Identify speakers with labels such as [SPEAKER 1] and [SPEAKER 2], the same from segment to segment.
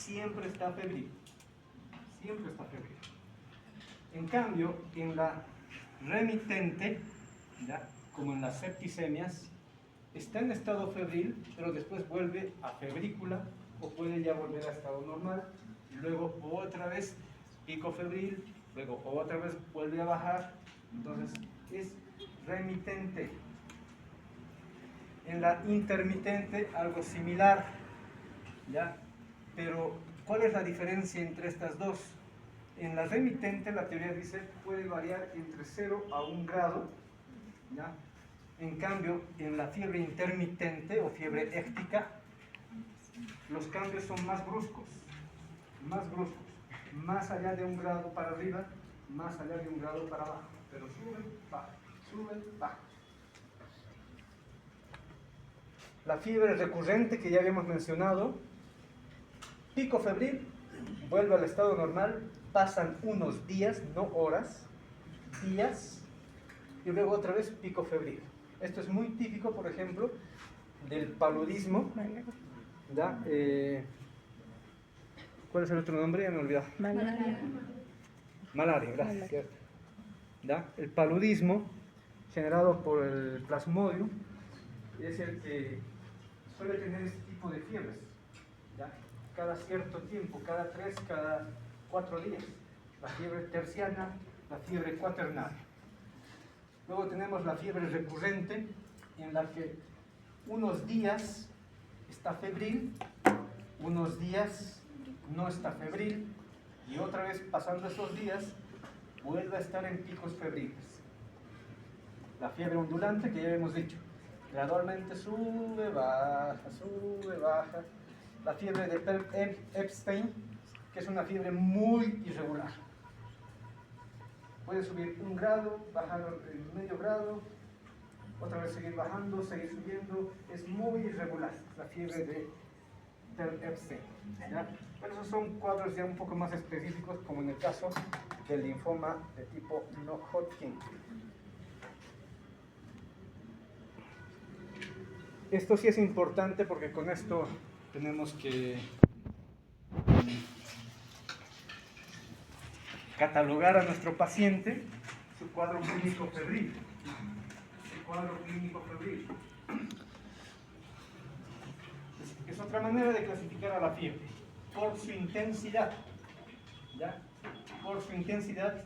[SPEAKER 1] siempre está febril. Siempre está febril. En cambio, en la remitente, ¿ya?, como en las septicemias, está en estado febril, pero después vuelve a febrícula o puede ya volver a estado normal y luego otra vez pico febril, luego otra vez vuelve a bajar. Entonces es remitente. En la intermitente algo similar, ¿ya? Pero ¿cuál es la diferencia entre estas dos? En la remitente la teoría dice puede variar entre 0 a 1 grado, ¿ya? En cambio, en la fiebre intermitente o fiebre éctica, los cambios son más bruscos, más allá de 1 grado para arriba, más allá de 1 grado para abajo, pero sube, baja. La fiebre recurrente que ya habíamos mencionado, pico febril, vuelve al estado normal, pasan unos días, no horas, días, y luego otra vez pico febril. Esto es muy típico, por ejemplo, del paludismo, ¿ya? ¿Cuál es el otro nombre? Ya me he olvidado. Malaria, gracias. Cierto. ¿Ya? El paludismo, generado por el plasmodium, es el que suele tener este tipo de fiebres, ¿ya? Cada cierto tiempo, cada 3, cada 4 días. La fiebre terciana, la fiebre cuaternaria. Luego tenemos la fiebre recurrente, en la que unos días está febril, unos días no está febril, y otra vez pasando esos días vuelve a estar en picos febriles. La fiebre ondulante, que ya hemos dicho, gradualmente sube, baja. La fiebre de Epstein, que es una fiebre muy irregular. Puede subir 1 grado, bajar medio grado, otra vez seguir bajando, seguir subiendo. Es muy irregular la fiebre de Epstein, ¿ya? Pero esos son cuadros ya un poco más específicos, como en el caso del linfoma de tipo no Hodgkin. Esto sí es importante porque con esto tenemos que catalogar a nuestro paciente su cuadro clínico febril. Es otra manera de clasificar a la fiebre, por su intensidad, ¿ya? Por su intensidad.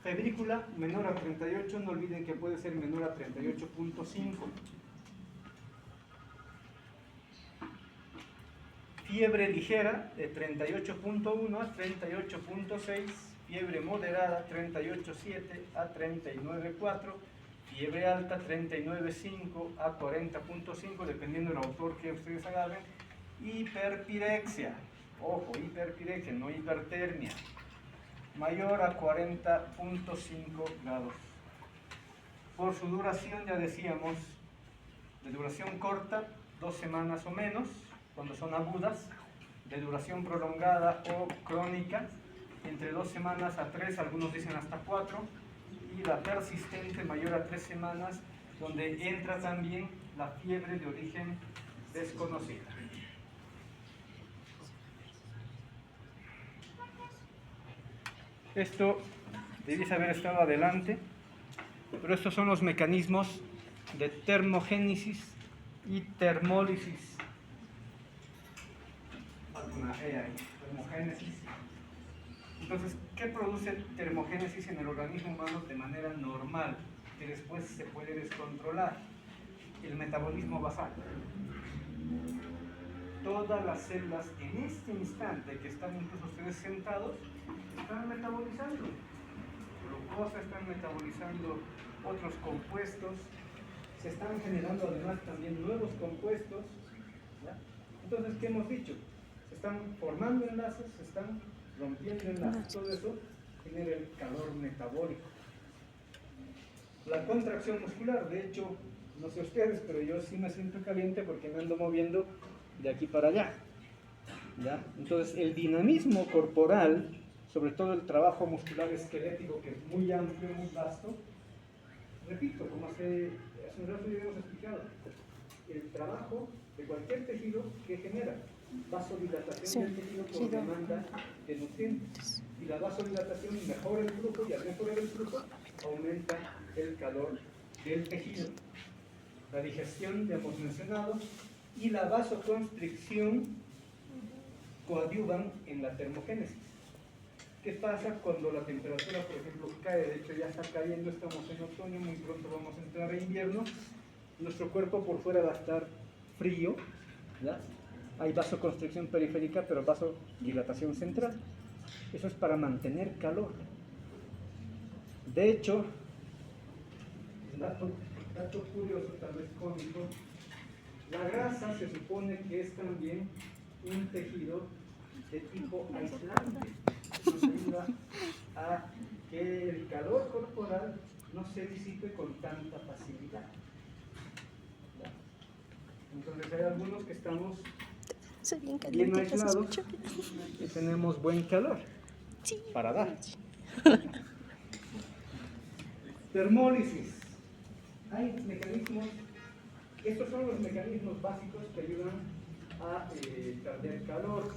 [SPEAKER 1] Febrícula menor a 38, no olviden que puede ser menor a 38.5. Fiebre ligera de 38.1 a 38.6, fiebre moderada 38.7 a 39.4, fiebre alta 39.5 a 40.5, dependiendo del autor que ustedes agarren. Hiperpirexia, ojo, hiperpirexia, no hipertermia, mayor a 40.5 grados. Por su duración, ya decíamos, de duración corta, 2 semanas o menos, cuando son agudas, de duración prolongada o crónica, entre 2 semanas a 3, algunos dicen hasta 4, y la persistente mayor a 3 semanas, donde entra también la fiebre de origen desconocida. Esto debiese haber estado adelante, pero estos son los mecanismos de termogénesis y termólisis. Termogénesis. Entonces, ¿qué produce termogénesis en el organismo humano de manera normal, que después se puede descontrolar? El metabolismo basal. Todas las células en este instante que están incluso ustedes sentados, están metabolizando. Glucosa, están metabolizando otros compuestos, se están generando además también nuevos compuestos, ¿ya? Entonces, ¿qué hemos dicho? Se están formando enlaces, se están rompiendo enlaces, todo eso genera el calor metabólico. La contracción muscular, de hecho, no sé ustedes, pero yo sí me siento caliente porque me ando moviendo de aquí para allá, ¿ya? Entonces, el dinamismo corporal, sobre todo el trabajo muscular esquelético, que es muy amplio, muy vasto, repito, como hace un rato ya hemos explicado, el trabajo de cualquier tejido que genera vasodilatación del tejido por demanda de nutrientes. Y la vasodilatación mejora el flujo, y al mejorar el flujo aumenta el calor del tejido. La digestión, ya hemos mencionado, y la vasoconstricción coadyuvan en la termogénesis. ¿Qué pasa cuando la temperatura, por ejemplo, cae? De hecho, ya está cayendo, estamos en otoño, muy pronto vamos a entrar a invierno. Nuestro cuerpo por fuera va a estar frío, ¿verdad? Hay vasoconstricción periférica, pero vasodilatación central. Eso es para mantener calor. De hecho, dato curioso, tal vez cómico, la grasa se supone que es también un tejido de tipo aislante. Nos ayuda a que el calor corporal no se disipe con tanta facilidad. Entonces hay algunos que estamos bien aislados y tenemos buen calor para dar. Termólisis. Hay mecanismos, estos son los mecanismos básicos que ayudan a perder calor.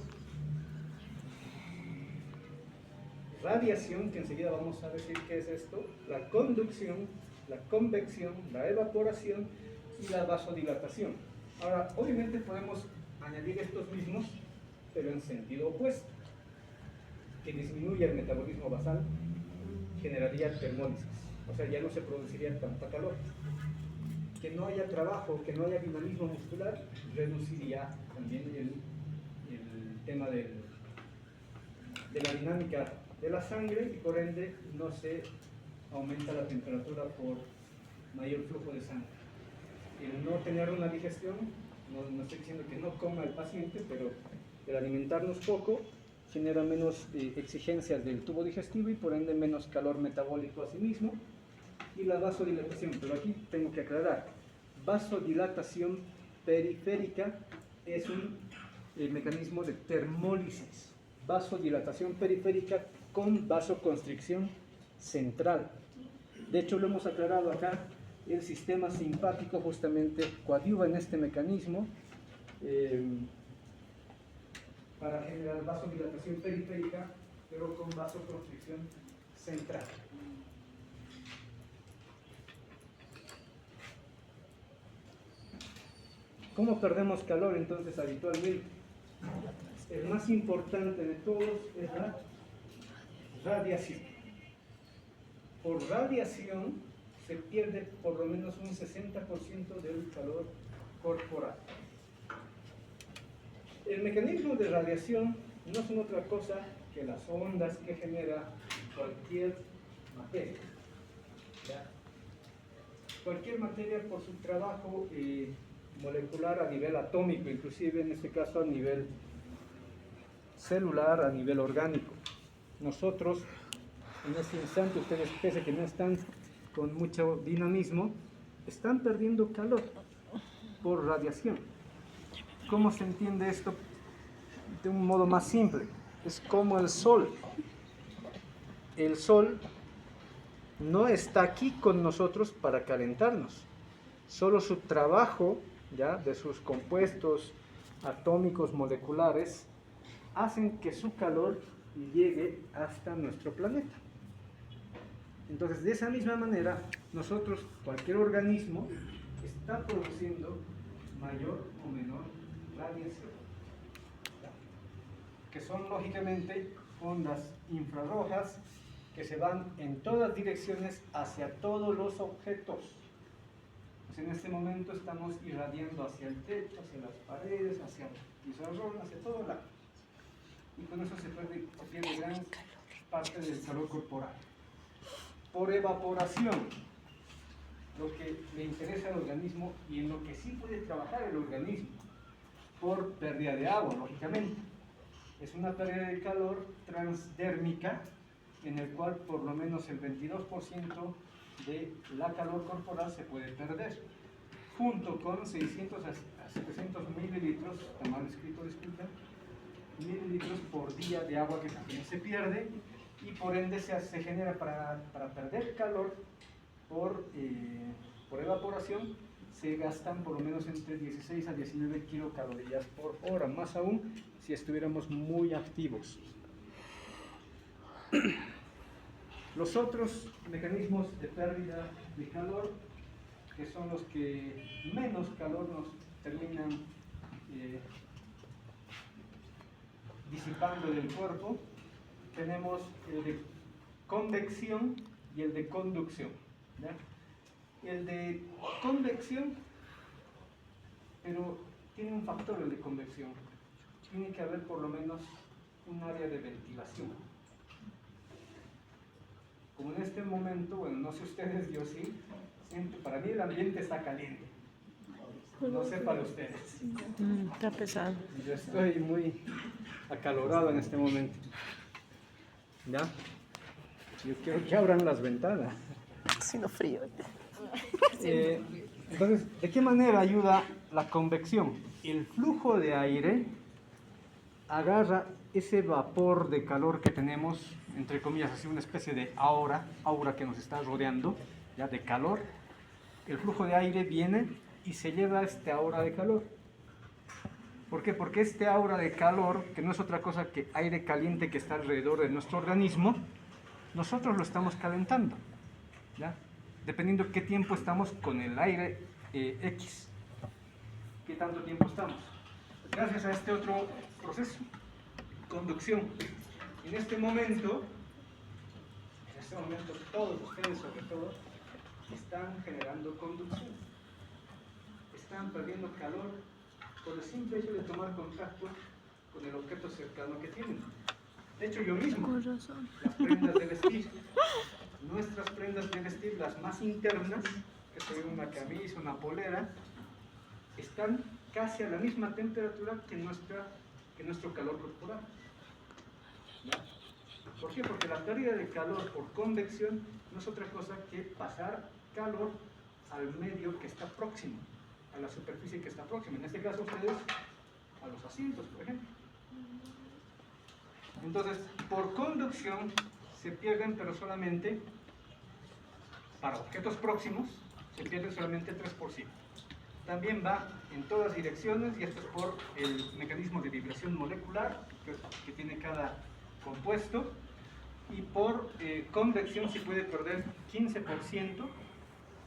[SPEAKER 1] Radiación, que enseguida vamos a decir qué es esto, la conducción, la convección, la evaporación y la vasodilatación. Ahora, obviamente podemos añadir estos mismos, pero en sentido opuesto. Que disminuya el metabolismo basal, generaría termólisis, o sea, ya no se produciría tanta calor. Que no haya trabajo, que no haya dinamismo muscular, reduciría también el tema de la dinámica de la sangre, y por ende no se aumenta la temperatura por mayor flujo de sangre. El no tener una digestión, no estoy diciendo que no coma el paciente, pero el alimentarnos poco genera menos exigencias del tubo digestivo y por ende menos calor metabólico a sí mismo. Y la vasodilatación, pero aquí tengo que aclarar, vasodilatación periférica es un mecanismo de termólisis. Vasodilatación periférica con vasoconstricción central. De hecho, lo hemos aclarado acá, el sistema simpático justamente coadyuva en este mecanismo para generar vasodilatación periférica, pero con vasoconstricción central. ¿Cómo perdemos calor entonces habitualmente? El más importante de todos es la radiación. Por radiación se pierde por lo menos un 60% del calor corporal. El mecanismo de radiación no son otra cosa que las ondas que genera cualquier materia. ¿Ya? Cualquier materia por su trabajo molecular a nivel atómico, inclusive en este caso a nivel celular, a nivel orgánico. Nosotros, en este instante, ustedes, pese a que no están con mucho dinamismo, están perdiendo calor por radiación. ¿Cómo se entiende esto? De un modo más simple. Es como el sol. El sol no está aquí con nosotros para calentarnos. Solo su trabajo, ¿ya?, de sus compuestos atómicos moleculares hacen que su calor llegue hasta nuestro planeta. Entonces, de esa misma manera, nosotros, cualquier organismo, está produciendo mayor o menor radiación, que son lógicamente ondas infrarrojas que se van en todas direcciones hacia todos los objetos. Pues en este momento estamos irradiando hacia el techo, hacia las paredes, hacia el pizarrón, hacia todo lado. Y con eso se pierde gran parte del calor corporal. Por evaporación, lo que le interesa al organismo y en lo que sí puede trabajar el organismo, por pérdida de agua, lógicamente. Es una pérdida de calor transdérmica, en el cual por lo menos el 22% de la calor corporal se puede perder, junto con 600 a 700 mililitros, está mal escrito, disculpen, mililitros por día de agua que también se pierde, y por ende se genera para perder calor por evaporación, se gastan por lo menos entre 16 a 19 kilocalorías por hora, más aún si estuviéramos muy activos. Los otros mecanismos de pérdida de calor, que son los que menos calor nos terminan disipando del cuerpo, tenemos el de convección y el de conducción, ¿ya? El de convección, pero tiene un factor el de convección, tiene que haber por lo menos un área de ventilación. Como en este momento, bueno, no sé ustedes, yo sí, siempre, para mí el ambiente está caliente. No sé para ustedes.
[SPEAKER 2] Está pesado.
[SPEAKER 1] Yo estoy muy acalorado en este momento. ¿Ya? Yo quiero que abran las ventanas.
[SPEAKER 2] Sino frío.
[SPEAKER 1] Entonces, ¿de qué manera ayuda la convección? El flujo de aire agarra ese vapor de calor que tenemos, entre comillas, así una especie de aura que nos está rodeando, ya de calor. El flujo de aire viene y se lleva este aura de calor. ¿Por qué? Porque este aura de calor, que no es otra cosa que aire caliente que está alrededor de nuestro organismo, nosotros lo estamos calentando, ¿ya? Dependiendo qué tiempo estamos con el aire X, qué tanto tiempo estamos. Gracias a este otro proceso, conducción. En este momento todos ustedes sobre todo están generando conducción, están perdiendo calor por el simple hecho de tomar contacto con el objeto cercano que tienen. De hecho, yo mismo, las prendas de vestir, nuestras prendas de vestir, las más internas, que son una camisa, una polera, están casi a la misma temperatura que nuestro calor corporal. ¿Ya? ¿Por qué? Porque la pérdida de calor por convección no es otra cosa que pasar calor al medio que está próximo, a la superficie que está próxima. En este caso ustedes, a los asientos, por ejemplo. Entonces, por conducción se pierden, pero solamente, para objetos próximos, se pierde solamente 3%. También va en todas direcciones, y esto es por el mecanismo de vibración molecular que tiene cada compuesto, y por convección se puede perder 15%,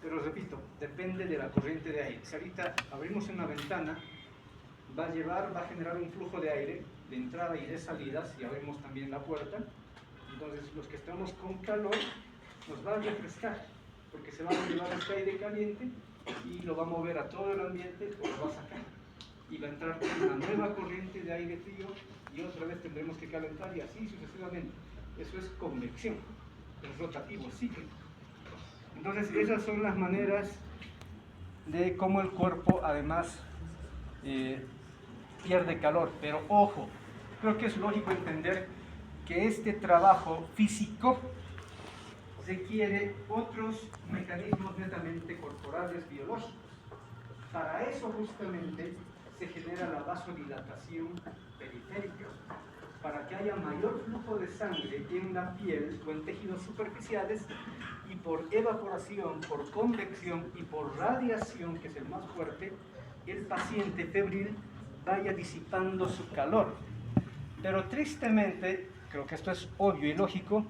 [SPEAKER 1] pero repito, depende de la corriente de aire. Si ahorita abrimos una ventana, va a generar un flujo de aire de entrada y de salida, si abrimos también la puerta. Entonces los que estamos con calor nos va a refrescar, porque se va a llevar este aire caliente y lo va a mover a todo el ambiente o lo va a sacar, y va a entrar una nueva corriente de aire frío y otra vez tendremos que calentar, y así sucesivamente. Eso es convección, es rotativo, cíclico. Entonces esas son las maneras de cómo el cuerpo además pierde calor. Pero ojo, creo que es lógico entender que este trabajo físico requiere otros mecanismos netamente corporales, biológicos. Para eso justamente se genera la vasodilatación periférica, para que haya mayor flujo de sangre en la piel o en tejidos superficiales, y por evaporación, por convección y por radiación, que es el más fuerte, el paciente febril vaya disipando su calor. Pero tristemente, creo que esto es obvio y lógico,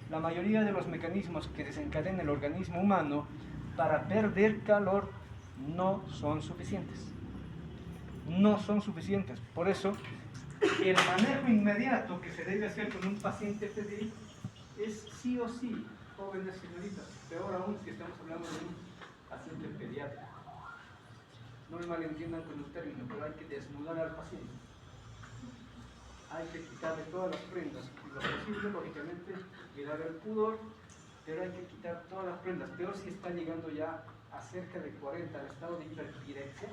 [SPEAKER 1] la mayoría de los mecanismos que desencadena el organismo humano para perder calor no son suficientes. No son suficientes. Por eso, el manejo inmediato que se debe hacer con un paciente febril es sí o sí, jóvenes señoritas, peor aún si estamos hablando de un paciente pediátrico. No me malentiendan con el término, pero hay que desnudar al paciente. Hay que quitarle todas las prendas, lo posible, lógicamente, cuidar el pudor, pero hay que quitar todas las prendas. Peor si está llegando ya a cerca de 40, al estado de hiperpirexia,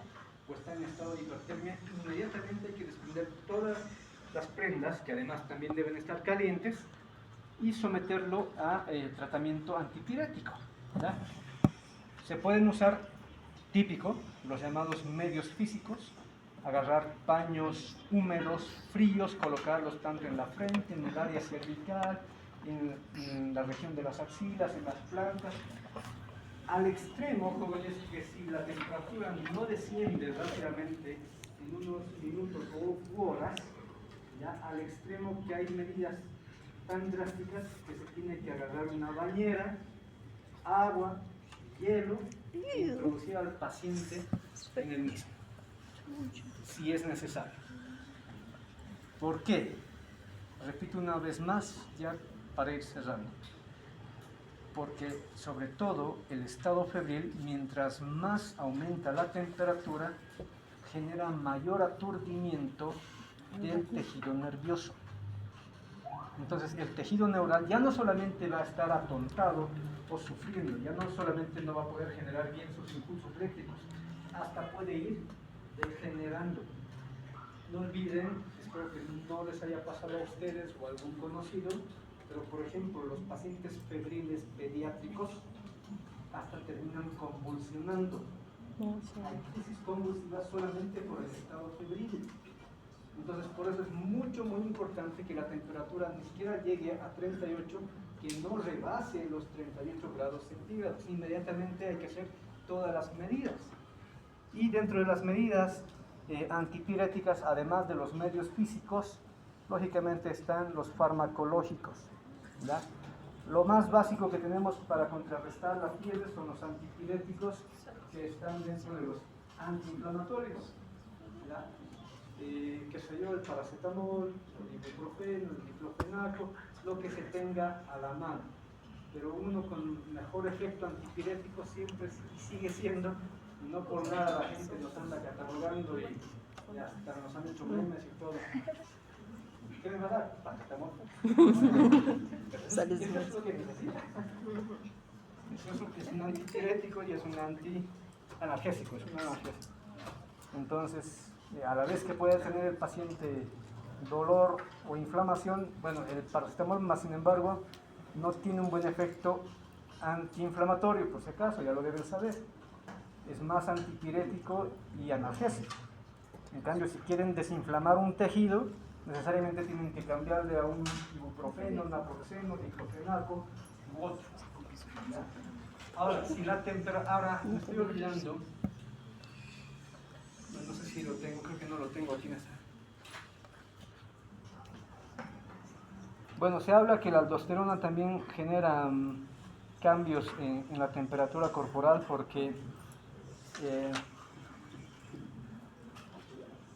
[SPEAKER 1] o está en estado de hipertermia, inmediatamente hay que desprender todas las prendas, que además también deben estar calientes, y someterlo a tratamiento antipirético, ¿verdad? Se pueden usar, típico, los llamados medios físicos, agarrar paños húmedos, fríos, colocarlos tanto en la frente, en el área cervical, en la región de las axilas, en las plantas, Al extremo, jóvenes, que si la temperatura no desciende rápidamente en unos minutos u horas, ya al extremo que hay medidas tan drásticas que se tiene que agarrar una bañera, agua, hielo, e introducir al paciente en el mismo, si es necesario. ¿Por qué? Repito una vez más, ya para ir cerrando. Porque sobre todo el estado febril, mientras más aumenta la temperatura, genera mayor aturdimiento del tejido nervioso. Entonces el tejido neural ya no solamente va a estar atontado o sufriendo, ya no solamente no va a poder generar bien sus impulsos eléctricos, hasta puede ir degenerando. No olviden, espero que no les haya pasado a ustedes o a algún conocido, pero por ejemplo los pacientes febriles pediátricos hasta terminan convulsionando. Hay crisis convulsivas solamente por el estado febril. Entonces por eso es muy importante que la temperatura ni siquiera llegue a 38, que no rebase los 38 grados centígrados. Inmediatamente hay que hacer todas las medidas. Y dentro de las medidas antipiréticas, además de los medios físicos, lógicamente están los farmacológicos, ¿ya? Lo más básico que tenemos para contrarrestar la fiebre son los antipiréticos que están dentro de los antiinflamatorios, ¿ya? Qué sé yo, el paracetamol, el ibuprofeno, el diclofenaco, lo que se tenga a la mano. Pero uno con mejor efecto antipirético siempre sigue siendo, no por nada la gente nos anda catalogando y hasta nos han hecho memes y todo. ¿Qué me va a dar? Paracetamol. Eso es lo que necesita. Eso es un antipirético y es un antianalgésico, es un analgésico. Entonces, a la vez que puede tener el paciente dolor o inflamación, bueno, el paracetamol más sin embargo no tiene un buen efecto antiinflamatorio, por si acaso, ya lo deben saber. Es más antipirético y analgésico. En cambio, si quieren desinflamar un tejido, necesariamente tienen que cambiarle a un ibuprofeno, naproxeno, diclofenaco u otro. ¿Ya? Ahora, si la temperatura, ahora me estoy olvidando, no sé si lo tengo, creo que no lo tengo aquí en esta. Bueno, se habla que la aldosterona también genera cambios en la temperatura corporal porque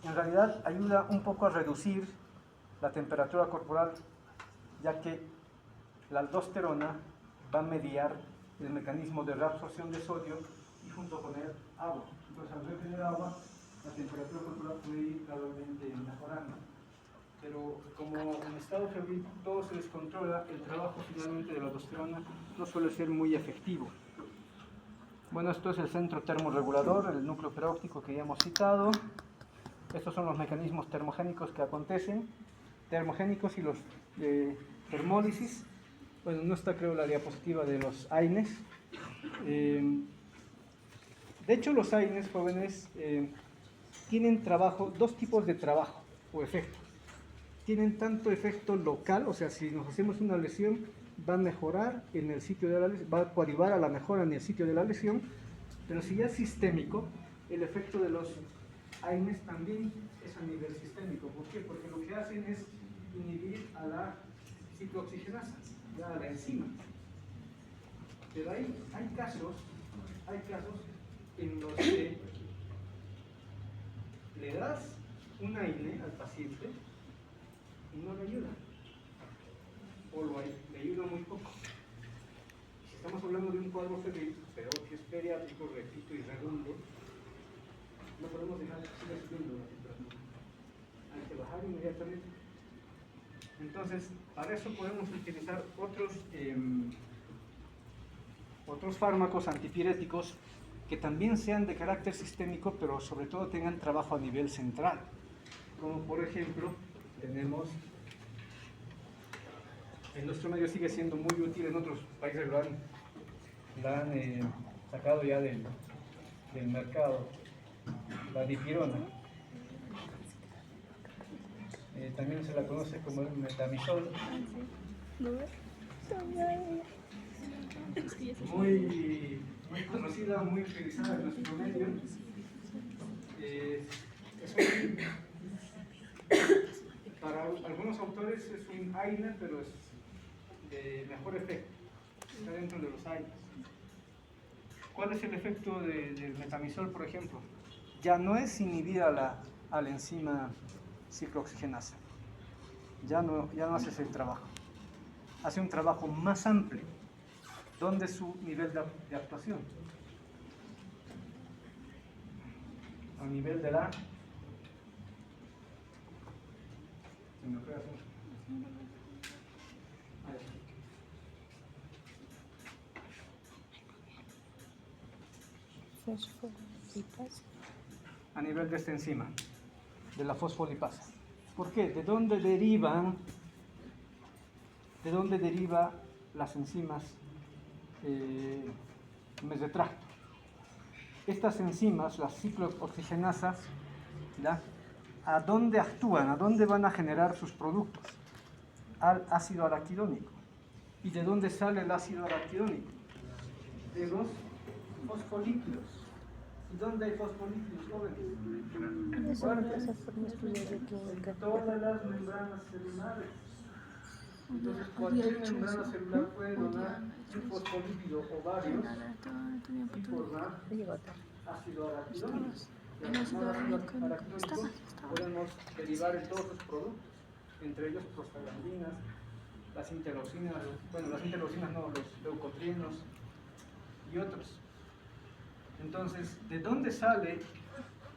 [SPEAKER 1] en realidad ayuda un poco a reducir la temperatura corporal, ya que la aldosterona va a mediar el mecanismo de reabsorción de sodio y junto con el agua. Entonces al retener agua, la temperatura corporal puede ir gradualmente mejorando. Pero como en estado febril todo se descontrola, el trabajo finalmente de la aldosterona no suele ser muy efectivo. Bueno, esto es el centro termorregulador, el núcleo peróptico que ya hemos citado. Estos son los mecanismos termogénicos que acontecen, termogénicos y los de termólisis. Bueno, no está creo la diapositiva de los AINES. De hecho, los AINES jóvenes tienen trabajo, dos tipos de trabajo o efecto. Tienen tanto efecto local, o sea, si nos hacemos una lesión, va a mejorar en el sitio de la lesión, va a coadyuvar a la mejora en el sitio de la lesión, pero si ya es sistémico, el efecto de los AINES también es a nivel sistémico. ¿Por qué? Porque lo que hacen es inhibir a la ciclooxigenasa, ya a la enzima. Pero hay casos en los que le das un AINE al paciente y no le ayuda, o le ayuda muy poco. Si estamos hablando de un cuadro febril, pero que es pediátrico, repito y redondo, no podemos dejar que siga subiendo la temperatura. Hay que bajar inmediatamente. Entonces, para eso podemos utilizar otros fármacos antipiréticos que también sean de carácter sistémico, pero sobre todo tengan trabajo a nivel central. Como por ejemplo, tenemos, en nuestro medio sigue siendo muy útil, en otros países lo han sacado ya del mercado, la dipirona. También se la conoce como el metamizol. muy conocida, muy utilizada en nuestro medio. Para algunos autores es un AINE, pero es de mejor efecto. Está dentro de los AINES. ¿Cuál es el efecto del metamizol, por ejemplo? Ya no es inhibir a la enzima ciclooxigenasa. Ya no hace ese trabajo. Hace un trabajo más amplio. ¿Dónde es su nivel de actuación? A nivel de la... ¿Se me ocurre hacer?
[SPEAKER 2] Fosfolipasa.
[SPEAKER 1] A nivel de esta enzima, de la fosfolipasa. ¿Por qué? ¿De dónde derivan las enzimas mesotracto? Estas enzimas, las ciclooxigenasas, ¿ya? ¿A dónde actúan? ¿A dónde van a generar sus productos? Al ácido araquidónico. ¿Y de dónde sale el ácido araquidónico? De los fosfolípidos. ¿Y dónde hay fosfolípidos, jóvenes? En todas las membranas celulares. Entonces, cualquier membrana celular puede donar un fosfolípido o varios y formar ácido araquidónico. El ácido araquidónico podemos derivar en todos sus productos, entre ellos prostaglandinas, las interleucinas, bueno, las interleucinas no, los leucotrienos y otros. Entonces, ¿de dónde sale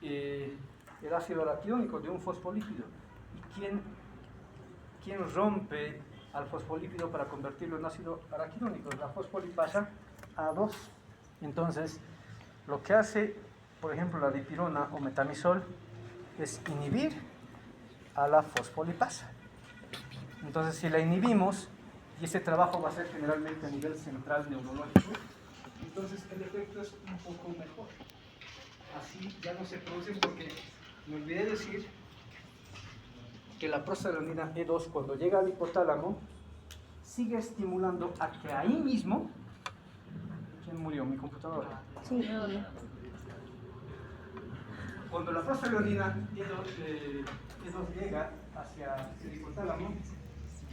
[SPEAKER 1] el ácido araquidónico? De un fosfolípido. ¿Y quién rompe al fosfolípido para convertirlo en ácido araquidónico? La fosfolipasa A2. Entonces, lo que hace, por ejemplo, la dipirona o metamizol es inhibir a la fosfolipasa. Entonces, si la inhibimos, y ese trabajo va a ser generalmente a nivel central neurológico, entonces el efecto es un poco mejor. Así ya no se producen, porque me olvidé decir que la prostaglandina E2, cuando llega al hipotálamo, sigue estimulando a que ahí mismo... ¿Quién murió? ¿Mi computadora?
[SPEAKER 2] Sí.
[SPEAKER 1] Cuando la prostaglandina E2 llega hacia el hipotálamo,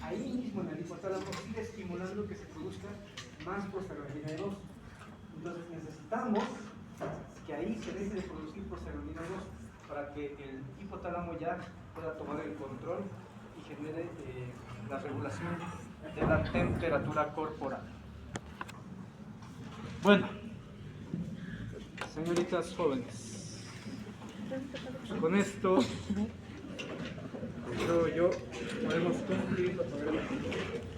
[SPEAKER 1] ahí mismo en el hipotálamo sigue estimulando que se produzca más prostaglandina E2. Entonces necesitamos que ahí se deje de producir prostaglandina E2 para que el hipotálamo ya pueda tomar el control y genere la regulación de la temperatura corporal. Bueno, señoritas jóvenes, con esto creo yo podemos concluir la programación.